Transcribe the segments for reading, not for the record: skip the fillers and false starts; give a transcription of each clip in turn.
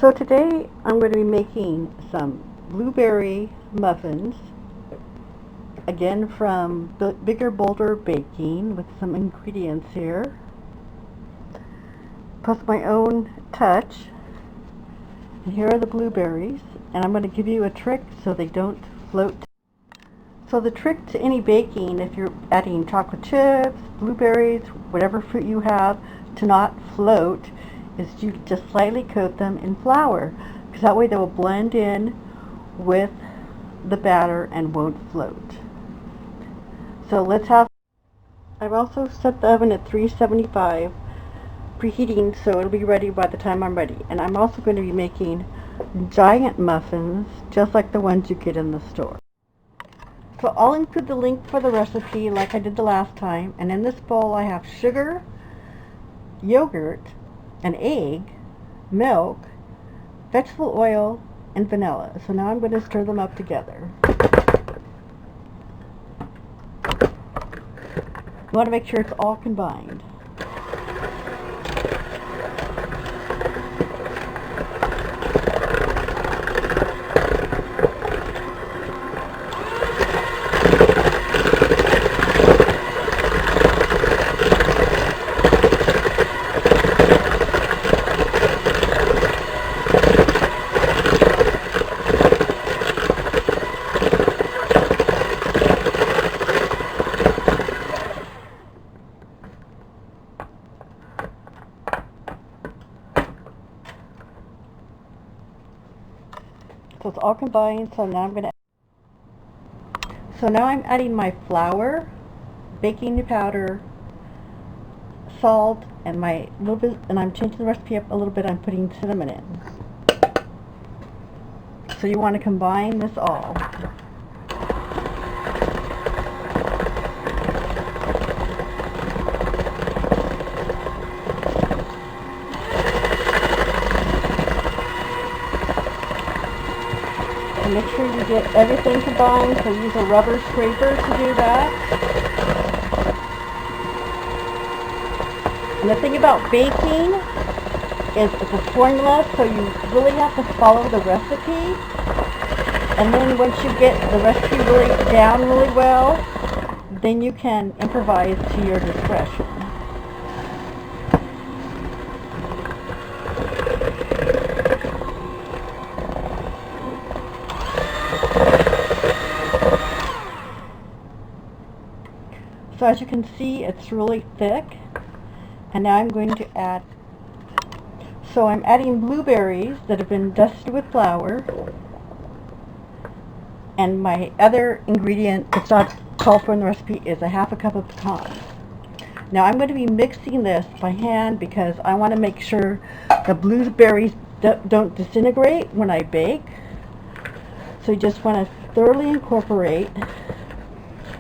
So today I'm going to be making some blueberry muffins, again from Bigger Bolder Baking, with some ingredients here, plus my own touch. And here are the blueberries, and I'm going to give you a trick so they don't float. So the trick to any baking, if you're adding chocolate chips, blueberries, whatever fruit you have, to not float, is you just slightly coat them in flour, because that way they will blend in with the batter and won't float. So let's have, I've also set the oven at 375, preheating, so it'll be ready by the time I'm ready. And I'm also going to be making giant muffins, just like the ones you get in the store. So I'll include the link for the recipe like I did the last time, and in this bowl I have sugar, yogurt, an egg, milk, vegetable oil, and vanilla. So now I'm going to stir them up together. You want to make sure it's all combined. So it's all combined, so now I'm adding my flour, baking powder, salt, and I'm changing the recipe up a little bit. I'm putting cinnamon in. So you want to combine this all. And make sure you get everything combined, so use a rubber scraper to do that. And the thing about baking is it's a formula, so you really have to follow the recipe. And then once you get the recipe really down really well, then you can improvise to your discretion. So as you can see, it's really thick. And now I'm going to add, so I'm adding blueberries that have been dusted with flour. And my other ingredient that's not called for in the recipe is a half a cup of pecans. Now I'm going to be mixing this by hand because I want to make sure the blueberries don't disintegrate when I bake. So you just want to thoroughly incorporate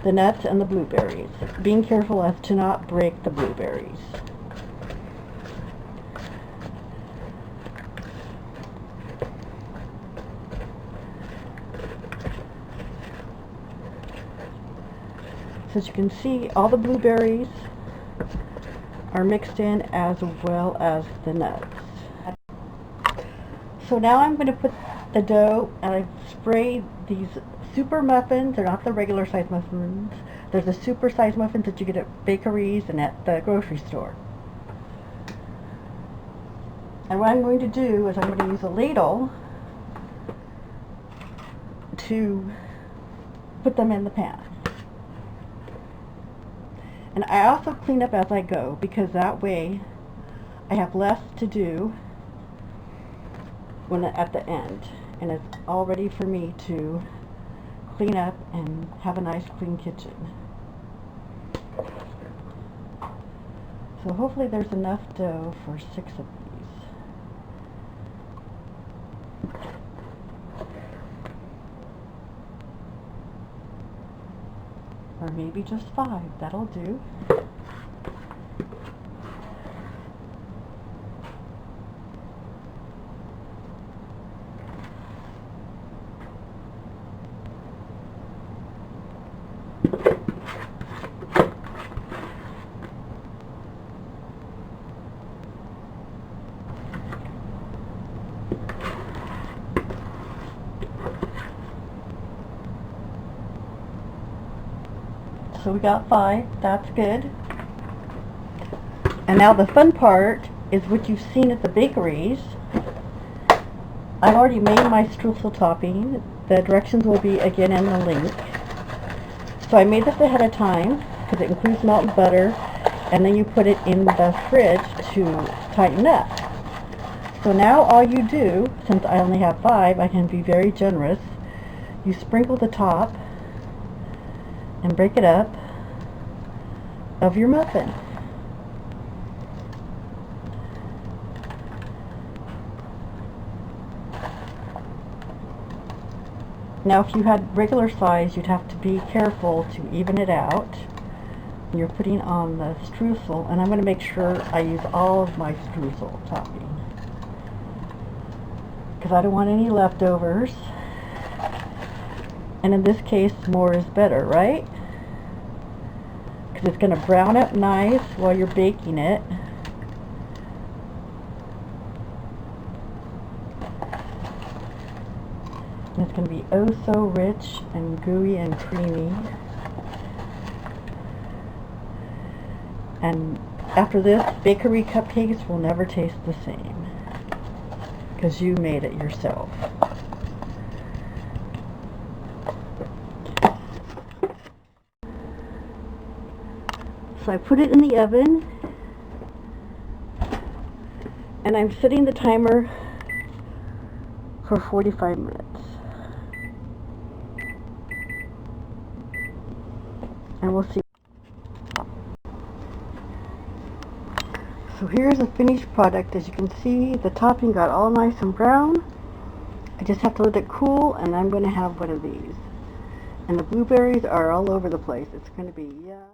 the nuts and the blueberries, being careful as to not break the blueberries. So as you can see, all the blueberries are mixed in as well as the nuts. So now I'm going to put the dough, and I've sprayed these super muffins. They're not the regular size muffins. There's the super size muffins that you get at bakeries and at the grocery store. And what I'm going to do is I'm going to use a ladle to put them in the pan. And I also clean up as I go, because that way I have less to do at the end, and it's all ready for me to clean up and have a nice clean kitchen. So hopefully there's enough dough for 6 of these. Or maybe just 5, that'll do. so we got 5. That's good. And now the fun part is what you've seen at the bakeries. I've already made my streusel topping. The directions will be again in the link. So I made this ahead of time because it includes melted butter, and then you put it in the fridge to tighten up. So now all you do, since I only have 5, I can be very generous. You sprinkle the top and break it up of your muffin. Now if you had regular size, you'd have to be careful to even it out. You're putting on the streusel, and I'm going to make sure I use all of my streusel topping because I don't want any leftovers. And in this case, more is better, right? Because it's going to brown up nice while you're baking it. And it's going to be oh so rich and gooey and creamy. And after this, bakery cupcakes will never taste the same because you made it yourself. So I put it in the oven, and I'm setting the timer for 45 minutes. And we'll see. So here's the finished product. As you can see, the topping got all nice and brown. I just have to let it cool, and I'm going to have one of these. And the blueberries are all over the place. It's going to be, yeah.